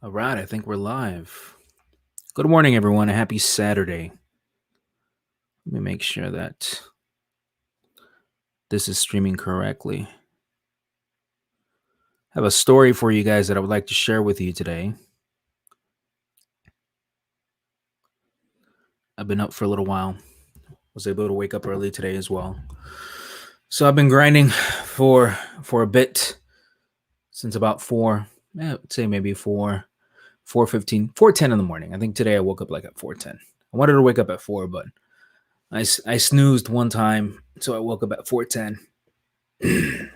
All right, I think we're live. Good morning, everyone. A happy Saturday. Let me make sure that this is streaming correctly. I have a story for you guys that I would like to share with you today. I've been up for a little while. Was able to wake up early today as well. So I've been grinding for a bit since about 4, I'd say maybe 4:15, 4:10 in the morning. I think today I woke up like at 4:10. I wanted to wake up at 4, but I snoozed one time, so I woke up at 4:10. It's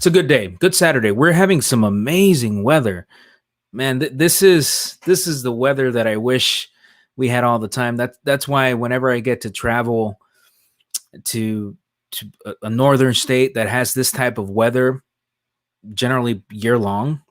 a good day, good Saturday. We're having some amazing weather, man. This is the weather that I wish we had all the time. That's why whenever I get to travel to a northern state that has this type of weather, generally year long,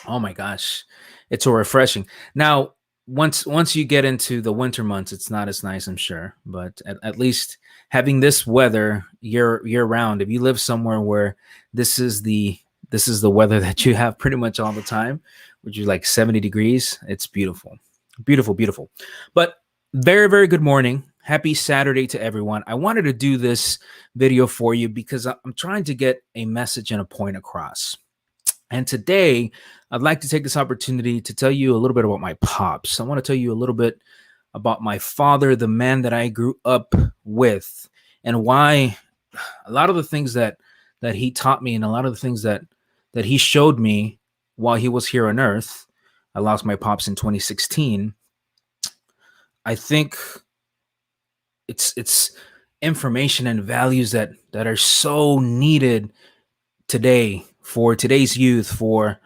oh my gosh, it's so refreshing. Now, once you get into the winter months, it's not as nice, I'm sure. But at least having this weather year round, if you live somewhere where this is the this is the weather that you have pretty much all the time, which is like 70 degrees, it's beautiful, beautiful, beautiful. But very good morning. Happy Saturday to everyone. I wanted to do this video for you because I'm trying to get a message and a point across. And today, I'd like to take this opportunity to tell you a little bit about my pops. I want to tell you a little bit about my father, the man that I grew up with, and why a lot of the things that he taught me and a lot of the things that he showed me while he was here on earth. I lost my pops in 2016. I think it's information and values that are so needed today for today's youth, for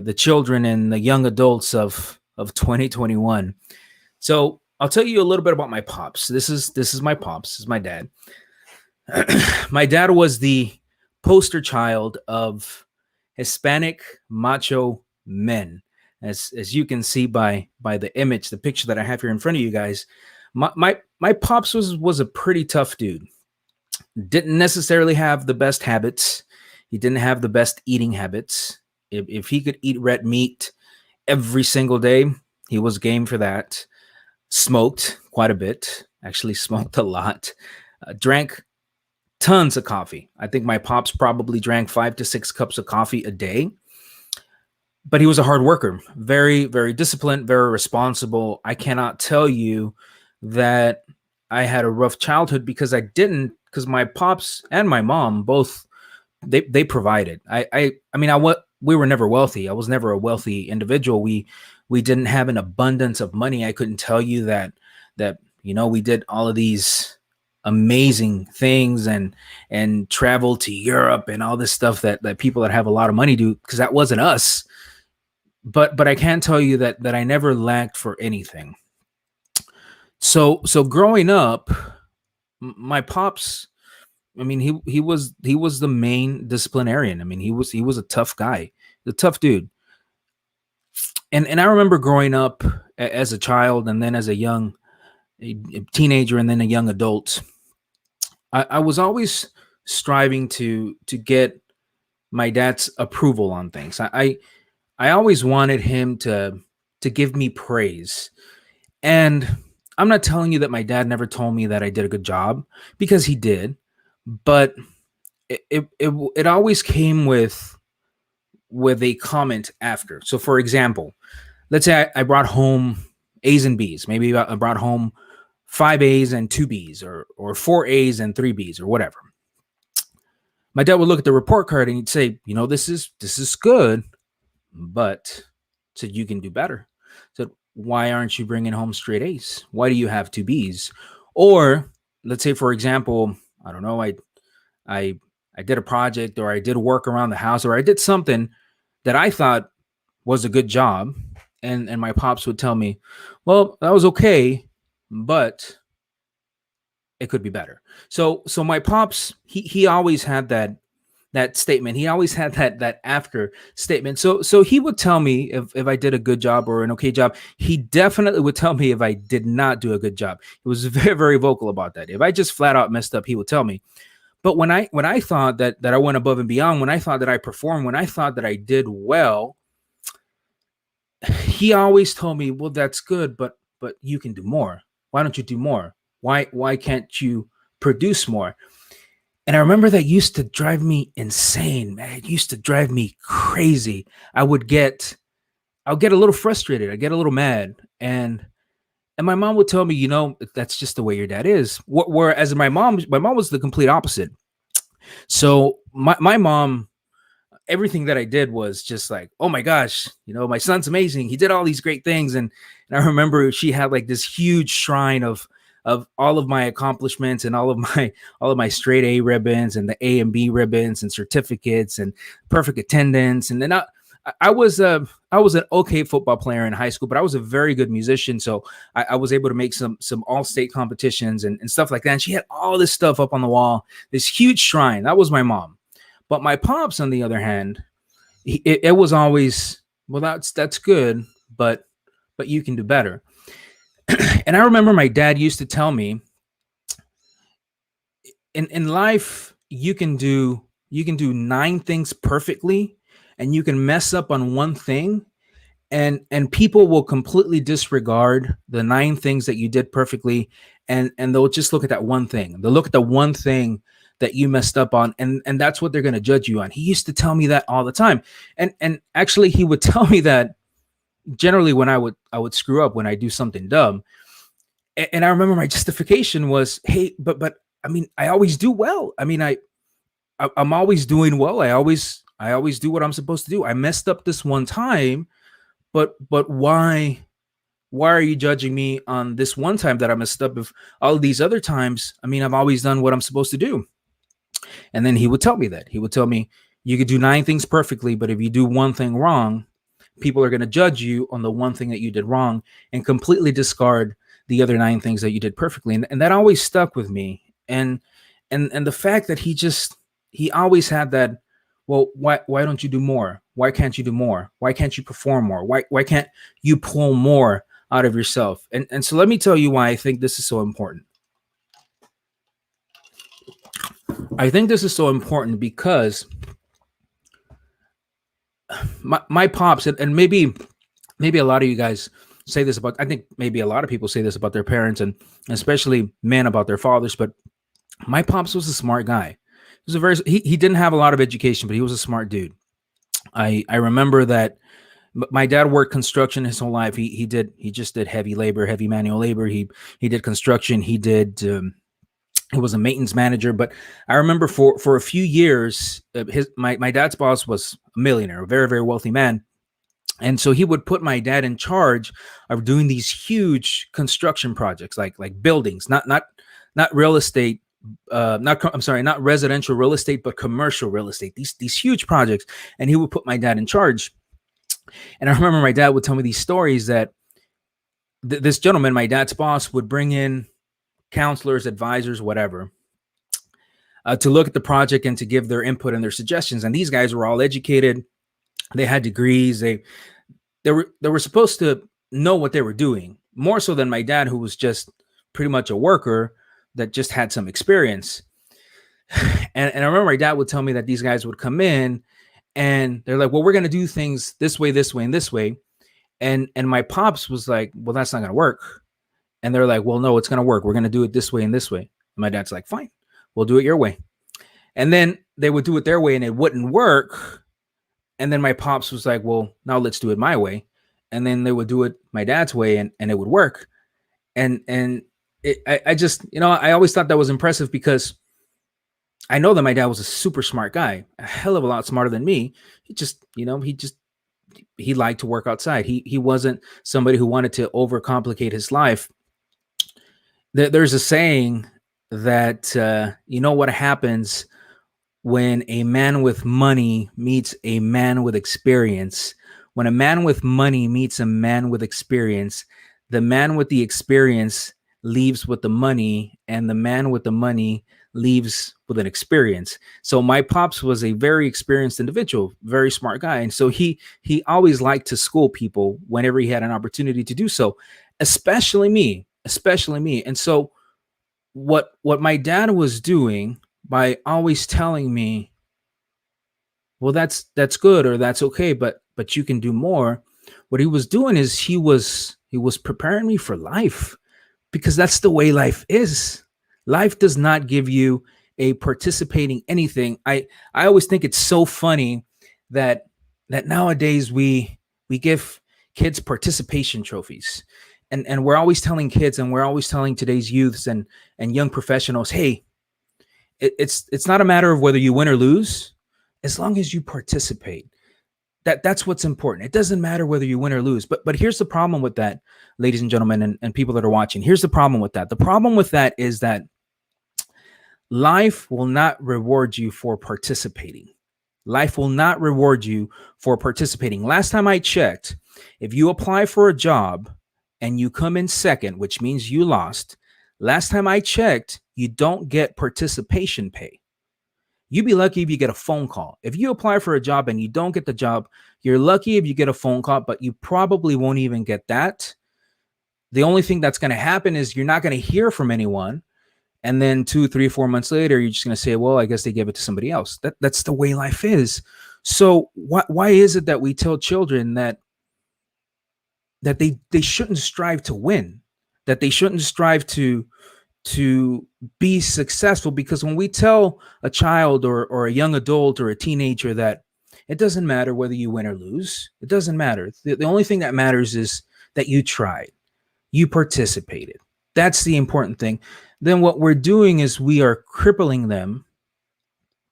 the children and the young adults of 2021. So I'll tell you a little bit about my pops. This is my pops. This is my dad. My dad was the poster child of Hispanic macho men, as you can see by the image, the picture that I have here in front of you guys. My pops was a pretty tough dude. Didn't necessarily have the best habits. He didn't have the best eating habits. If he could eat red meat every single day, he was game for that. Smoked quite a bit, actually smoked a lot. Drank tons of coffee. I think my pops probably drank 5 to 6 cups of coffee a day. But he was a hard worker, very disciplined, very responsible. I cannot tell you that I had a rough childhood because I didn't, because my pops and my mom both they provided. We were never wealthy. I was never a wealthy individual. We didn't have an abundance of money. I couldn't tell you that we did all of these amazing things and travel to Europe and all this stuff that people that have a lot of money do, because that wasn't us. But I can tell you that I never lacked for anything. So growing up, my pops, I mean, he was the main disciplinarian. I mean, he was a tough guy, a tough dude. And I remember growing up as a child, and then as a teenager, and then a young adult. I was always striving to get my dad's approval on things. I always wanted him to give me praise. And I'm not telling you that my dad never told me that I did a good job, because he did, but it always came with a comment after. So for example, let's say I brought home A's and B's. Maybe I brought home 5 A's and 2 B's, or 4 A's and 3 B's, or whatever. My dad would look at the report card and he'd say, this is good, but so you can do better. So why aren't you bringing home straight A's? Why do you have 2 B's? Or let's say, for example, I don't know, I did a project, or I did work around the house, or I did something that I thought was a good job, and my pops would tell me, well, that was okay, but it could be better. So my pops, he always had that statement. He always had that after statement. So he would tell me if I did a good job or an okay job. He definitely would tell me if I did not do a good job. He was very vocal about that. If I just flat out messed up, he would tell me. But when I thought that I went above and beyond, when I thought that I performed, when I thought that I did well, he always told me, well, that's good, but you can do more. Why don't you do more? Why can't you produce more? And I remember that used to drive me insane, man. It used to drive me crazy. I would get I'll get a little frustrated. I get a little mad. And my mom would tell me, that's just the way your dad is. Whereas my mom was the complete opposite. So my mom, everything that I did was just like, oh my gosh, my son's amazing. He did all these great things. And I remember she had like this huge shrine of all of my accomplishments and all of my straight A ribbons and the A and B ribbons and certificates and perfect attendance. And then I was an okay football player in high school, but I was a very good musician. So I was able to make some all-state competitions and stuff like that. And she had all this stuff up on the wall, this huge shrine. That was my mom. But my pops, on the other hand, it was always, well, that's good, but you can do better. And I remember my dad used to tell me, in life you can do nine things perfectly, and you can mess up on one thing, and people will completely disregard the nine things that you did perfectly, and they'll just look at that one thing. They'll look at the one thing that you messed up on, and that's what they're going to judge you on. He used to tell me that all the time. And actually he would tell me that generally when I would screw up, when I do something dumb. And I remember my justification was, hey, but I mean, I always do well. I mean, I'm always doing well. I always do what I'm supposed to do. I messed up this one time, but why are you judging me on this one time that I messed up? If all of these other times, I mean, I've always done what I'm supposed to do. And then he would tell me that. He would tell me, you could do nine things perfectly, but if you do one thing wrong, people are going to judge you on the one thing that you did wrong and completely discard the other nine things that you did perfectly. And that always stuck with me. And the fact that he always had that, well, why don't you do more? Why can't you do more? Why can't you perform more? Why can't you pull more out of yourself? And so let me tell you why I think this is so important. I think this is so important because my pops, and maybe a lot of you guys say this about, I think maybe a lot of people say this about their parents, and especially men about their fathers, but my pops was a smart guy. He was he didn't have a lot of education, but he was a smart dude. I remember that my dad worked construction his whole life. He just did heavy labor, heavy manual labor. He did construction. He was a maintenance manager. But I remember for a few years, my dad's boss was a millionaire, a very very wealthy man. And so he would put my dad in charge of doing these huge construction projects, like buildings, not real estate, I'm sorry, not residential real estate, but commercial real estate. These huge projects, and he would put my dad in charge. And I remember my dad would tell me these stories that this gentleman, my dad's boss, would bring in counselors, advisors, whatever, to look at the project and to give their input and their suggestions. And these guys were all educated. They had degrees. They were supposed to know what they were doing, more so than my dad, who was just pretty much a worker that just had some experience. And I remember my dad would tell me that these guys would come in and they're like, well, we're going to do things this way, and this way. And my pops was like, well, that's not going to work. And they're like, well, no, it's going to work. We're going to do it this way and this way. And my dad's like, fine, we'll do it your way. And then they would do it their way and it wouldn't work. And then my pops was like, well, now let's do it my way. And then they would do it my dad's way, and it would work. And I just, I always thought that was impressive because I know that my dad was a super smart guy, a hell of a lot smarter than me. He liked to work outside. He wasn't somebody who wanted to overcomplicate his life. There's a saying that, what happens when a man with money meets a man with experience. When a man with money meets a man with experience, the man with the experience leaves with the money, and the man with the money leaves with an experience. So my pops was a very experienced individual, very smart guy. And so he always liked to school people whenever he had an opportunity to do so, especially me. And so what my dad was doing by always telling me, well, that's good or that's okay, but you can do more, what he was doing is he was preparing me for life, because that's the way life is. Life does not give you a participating anything. I always think it's so funny that nowadays we give kids participation trophies. And we're always telling kids, and we're always telling today's youths and young professionals, hey, it's not a matter of whether you win or lose, as long as you participate. That's what's important. It doesn't matter whether you win or lose. But here's the problem with that, ladies and gentlemen, and people that are watching. Here's the problem with that. The problem with that is that life will not reward you for participating. Life will not reward you for participating. Last time I checked, if you apply for a job and you come in second, which means you lost, last time I checked, you don't get participation pay. You'd be lucky if you get a phone call. If you apply for a job and you don't get the job, you're lucky if you get a phone call, but you probably won't even get that. The only thing that's going to happen is you're not going to hear from anyone. And then 2, 3, 4 months later, you're just going to say, well, I guess they gave it to somebody else. That's the way life is. So why is it that we tell children that they shouldn't strive to win, that they shouldn't strive to be successful? Because when we tell a child or a young adult or a teenager that it doesn't matter whether you win or lose, it doesn't matter. The only thing that matters is that you tried, you participated. That's the important thing. Then what we're doing is we are crippling them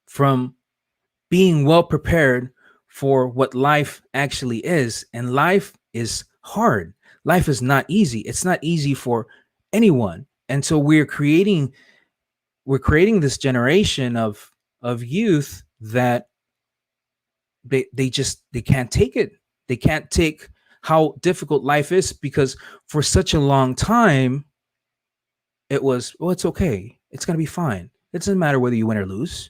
from being well prepared for what life actually is. And life is hard. Life is not easy. It's not easy for anyone. And so we're creating this generation of youth that they can't take it. They can't take how difficult life is, because for such a long time it was, well, it's okay, it's going to be fine, it doesn't matter whether you win or lose,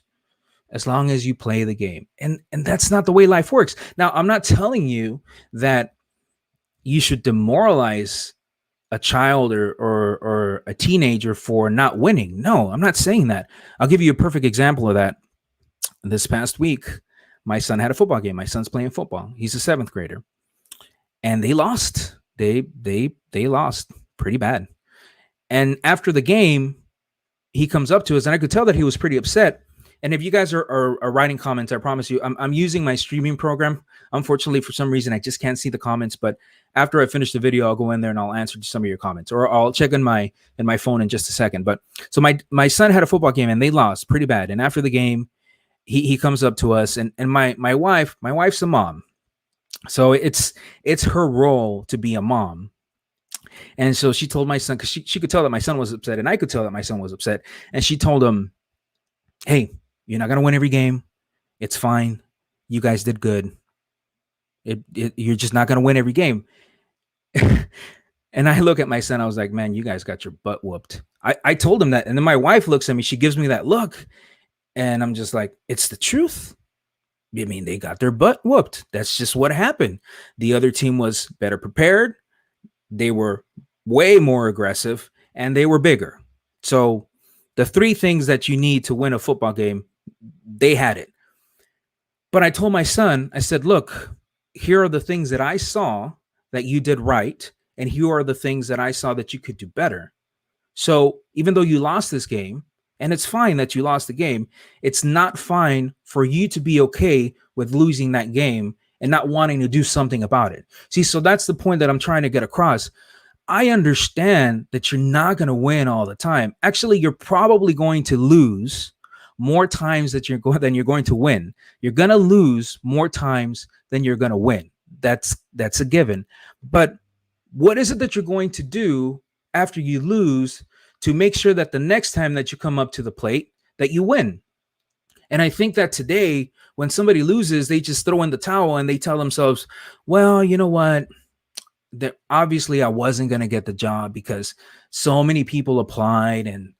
as long as you play the game. And that's not the way life works. Now, I'm not telling you that you should demoralize a child or a teenager for not winning. No, I'm not saying that. I'll give you a perfect example of that. This past week, my son had a football game. My son's playing football. He's a 7th grader. And they lost. They lost pretty bad. And after the game, he comes up to us, and I could tell that he was pretty upset. And if you guys are writing comments, I promise you, I'm using my streaming program. Unfortunately, for some reason, I just can't see the comments. But after I finish the video, I'll go in there and I'll answer some of your comments, or I'll check in my phone in just a second. But so my son had a football game and they lost pretty bad. And after the game, he comes up to us, and my wife's a mom, so it's her role to be a mom. And so she told my son, because she could tell that my son was upset, and I could tell that my son was upset. And she told him, hey, you're not going to win every game. It's fine. You guys did good. You're just not going to win every game. And I look at my son. I was like, man, you guys got your butt whooped. I told him that. And then my wife looks at me. She gives me that look. And I'm just like, it's the truth. I mean, they got their butt whooped. That's just what happened. The other team was better prepared. They were way more aggressive, and they were bigger. So the 3 things that you need to win a football game, they had it. But I told my son, I said, look, here are the things that I saw that you did right, and here are the things that I saw that you could do better. So even though you lost this game, and it's fine that you lost the game, it's not fine for you to be okay with losing that game and not wanting to do something about it. See, so that's the point that I'm trying to get across. I understand that you're not going to win all the time. Actually, you're probably going to lose more times than you're going to win. You're going to lose more times than you're going to win. That's a given. But what is it that you're going to do after you lose to make sure that the next time that you come up to the plate that you win? And I think that today, when somebody loses, they just throw in the towel and they tell themselves, well, you know what? That obviously I wasn't going to get the job because so many people applied. And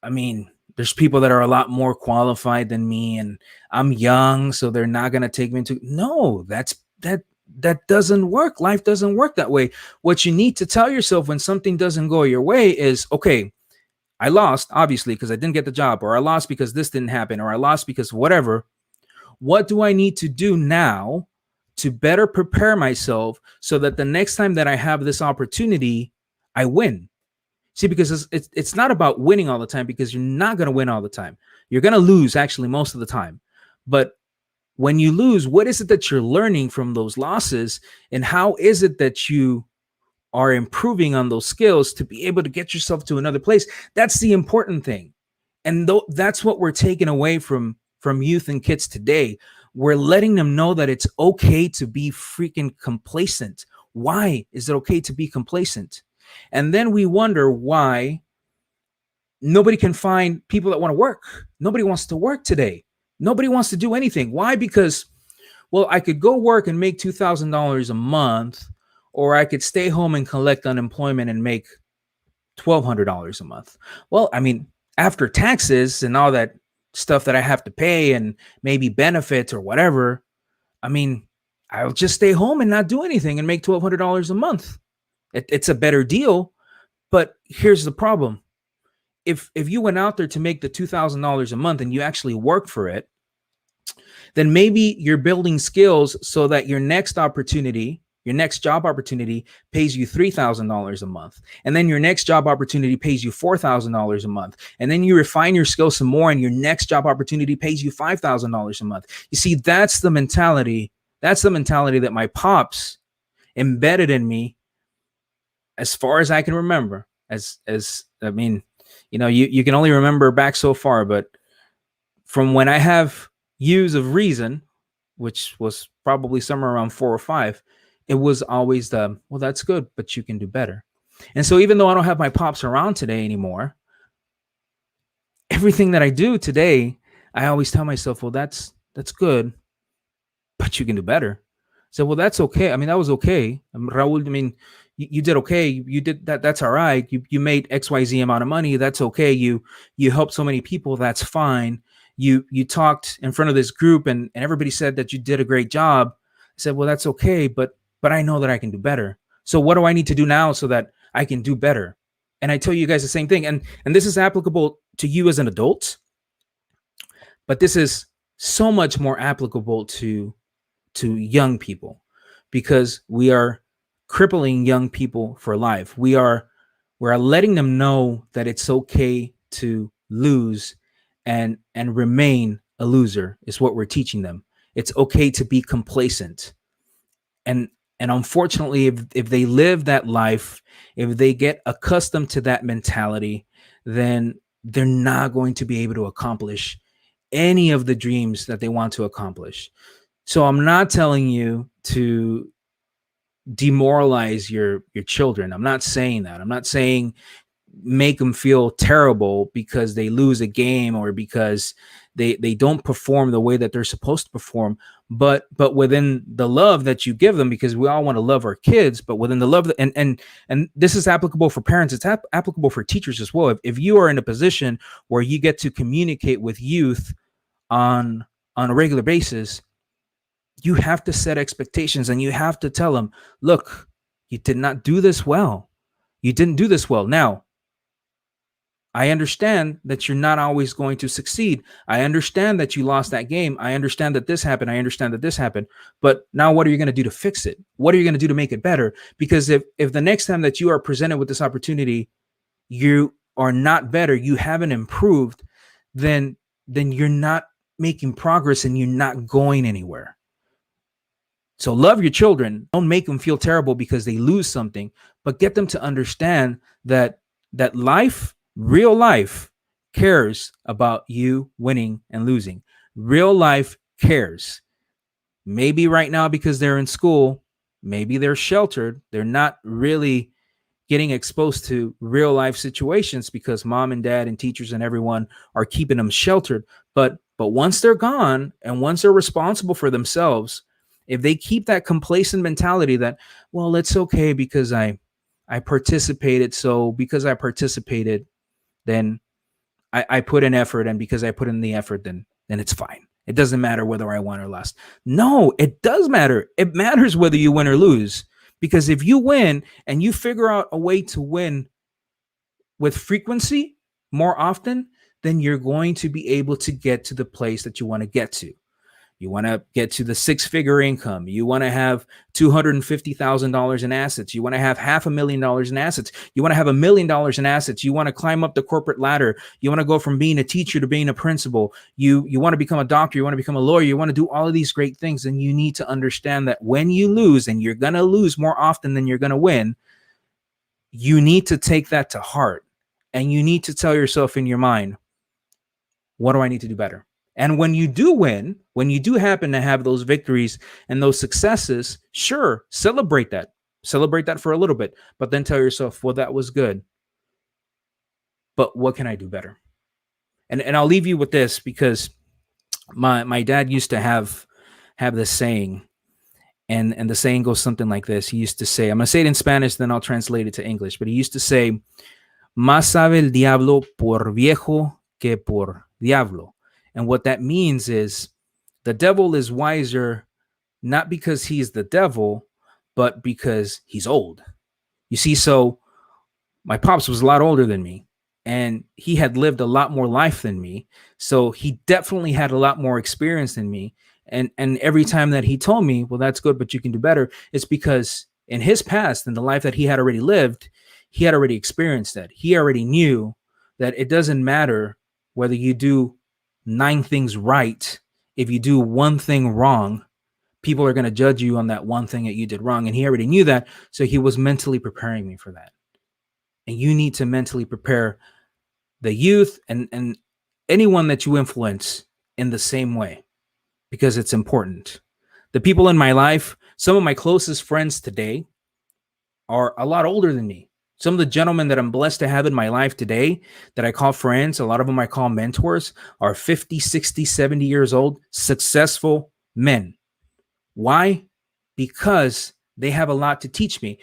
I mean, there's people that are a lot more qualified than me, and I'm young, so they're not going to take me into. No, that doesn't work. Life doesn't work that way. What you need to tell yourself when something doesn't go your way is, okay, I lost, obviously, because I didn't get the job, or I lost because this didn't happen, or I lost because whatever. What do I need to do now to better prepare myself so that the next time that I have this opportunity, I win. See, because it's not about winning all the time, because you're not going to win all the time. You're going to lose actually most of the time. But when you lose, what is it that you're learning from those losses? And how is it that you are improving on those skills to be able to get yourself to another place? That's the important thing. And that's what we're taking away from youth and kids today. We're letting them know that it's okay to be freaking complacent. Why is it okay to be complacent? And then we wonder why nobody can find people that want to work. Nobody wants to work today. Nobody wants to do anything. Why? Because, well, I could go work and make $2,000 a month, or I could stay home and collect unemployment and make $1,200 a month. Well, I mean, after taxes and all that stuff that I have to pay and maybe benefits or whatever, I mean, I'll just stay home and not do anything and make $1,200 a month. It's a better deal. But here's the problem. If you went out there to make the $2,000 a month and you actually work for it, then maybe you're building skills so that your next opportunity, your next job opportunity pays you $3,000 a month. And then your next job opportunity pays you $4,000 a month. And then you refine your skills some more and your next job opportunity pays you $5,000 a month. You see, that's the mentality. That's the mentality that my pops embedded in me as far as I can remember. I mean, you can only remember back so far, but from when I have years of reason, which was probably somewhere around 4 or 5, it was always well, that's good, but you can do better. And so even though I don't have my pops around today anymore, everything that I do today, I always tell myself, well, that's good, but you can do better. So, well, that's okay. I mean, that was okay. Raul, I mean, you did okay. You did that. That's all right. You made XYZ amount of money. That's okay. You helped so many people. That's fine. You talked in front of this group and everybody said that you did a great job. I said, well, that's okay, but I know that I can do better. So what do I need to do now so that I can do better? And I tell you guys the same thing. And this is applicable to you as an adult, but this is so much more applicable to young people, because we are crippling young people for life. We're letting them know that it's okay to lose and remain a loser is what we're teaching them. It's okay to be complacent. And unfortunately, if they live that life, if they get accustomed to that mentality, then they're not going to be able to accomplish any of the dreams that they want to accomplish. So I'm not telling you to demoralize your children. I'm not saying that. I'm not saying make them feel terrible because they lose a game or because they don't perform the way that they're supposed to perform, but within the love that you give them, because we all want to love our kids, but within the love and this is applicable for parents, it's applicable for teachers as well. If you are in a position where you get to communicate with youth on a regular basis, you have to set expectations and you have to tell them, look, you did not do this well. You didn't do this well. Now, I understand that you're not always going to succeed. I understand that you lost that game. I understand that this happened. I understand that this happened. But now what are you going to do to fix it? What are you going to do to make it better? Because if the next time that you are presented with this opportunity, you are not better, you haven't improved, then you're not making progress and you're not going anywhere. So love your children. Don't make them feel terrible because they lose something, but get them to understand that life, real life, cares about you winning and losing. Real life cares. Maybe right now because they're in school, maybe they're sheltered. They're not really getting exposed to real life situations because mom and dad and teachers and everyone are keeping them sheltered. But once they're gone and once they're responsible for themselves, if they keep that complacent mentality that, well, it's okay because I participated. So because I participated, then I put in effort. And because I put in the effort, then it's fine. It doesn't matter whether I won or lost. No, it does matter. It matters whether you win or lose. Because if you win and you figure out a way to win with frequency more often, then you're going to be able to get to the place that you want to get to. You want to get to the six-figure income. You want to have $250,000 in assets. You want to have $500,000 in assets. You want to have $1 million in assets. You want to climb up the corporate ladder. You want to go from being a teacher to being a principal. You want to become a doctor. You want to become a lawyer. You want to do all of these great things. And you need to understand that when you lose, and you're going to lose more often than you're going to win, you need to take that to heart. And you need to tell yourself in your mind, what do I need to do better? And when you do win, when you do happen to have those victories and those successes, sure, celebrate that. Celebrate that for a little bit, but then tell yourself, well, that was good, but what can I do better? And I'll leave you with this, because my dad used to have this saying, and the saying goes something like this. He used to say, I'm going to say it in Spanish, then I'll translate it to English, but he used to say, más sabe el diablo por viejo que por diablo. And what that means is the devil is wiser, not because he's the devil, but because he's old. You see, so my pops was a lot older than me, and he had lived a lot more life than me. So he definitely had a lot more experience than me. And every time that he told me, well, that's good, but you can do better, it's because in his past, in the life that he had already lived, he had already experienced that. He already knew that it doesn't matter whether you do 9 things right. If you do one thing wrong, people are going to judge you on that one thing that you did wrong. And he already knew that. So he was mentally preparing me for that. And you need to mentally prepare the youth and anyone that you influence in the same way, because it's important. The people in my life, some of my closest friends today are a lot older than me. Some of the gentlemen that I'm blessed to have in my life today that I call friends, a lot of them I call mentors, are 50, 60, 70 years old, successful men. Why? Because they have a lot to teach me.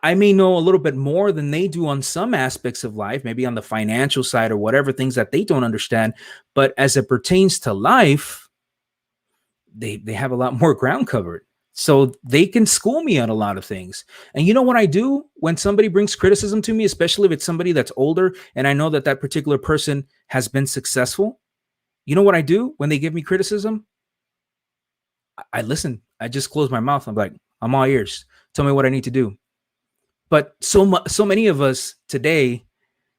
I may know a little bit more than they do on some aspects of life, maybe on the financial side or whatever, things that they don't understand. But as it pertains to life, they have a lot more ground covered. So they can school me on a lot of things. And you know what I do when somebody brings criticism to me, especially if it's somebody that's older and I know that that particular person has been successful? You know what I do when they give me criticism? I listen. I just close my mouth. I'm like, I'm all ears. Tell me what I need to do. But so many of us today,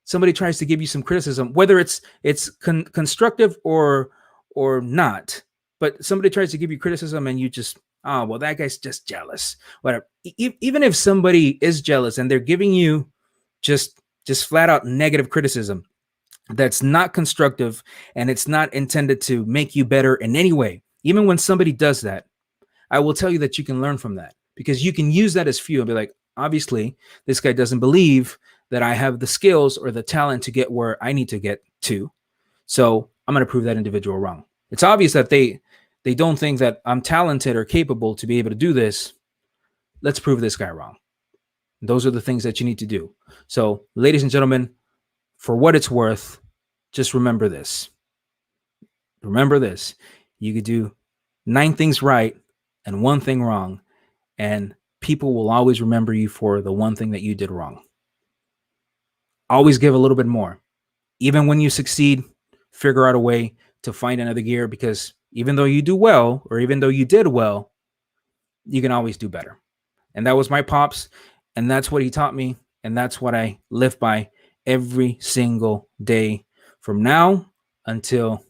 somebody tries to give you some criticism, whether it's constructive or not. But somebody tries to give you criticism and you just, oh, well, that guy's just jealous. Whatever. Even if somebody is jealous and they're giving you just flat out negative criticism, that's not constructive and it's not intended to make you better in any way. Even when somebody does that, I will tell you that you can learn from that, because you can use that as fuel and be like, obviously, this guy doesn't believe that I have the skills or the talent to get where I need to get to. So I'm going to prove that individual wrong. It's obvious that they don't think that I'm talented or capable to be able to do this. Let's prove this guy wrong. Those are the things that you need to do. So, ladies and gentlemen, for what it's worth, just remember this. Remember this. You could do 9 things right and 1 thing wrong, and people will always remember you for the 1 thing that you did wrong. Always give a little bit more. Even when you succeed, figure out a way to find another gear, because even though you do well, or even though you did well, you can always do better. And that was my pops, and that's what he taught me, and that's what I live by every single day from now until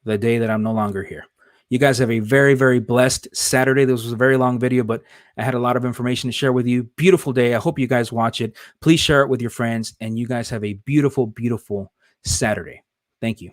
the day that I'm no longer here. You guys have a very, very blessed Saturday. This was a very long video, but I had a lot of information to share with you. Beautiful day. I hope you guys watch it. Please share it with your friends, and you guys have a beautiful, beautiful Saturday. Thank you.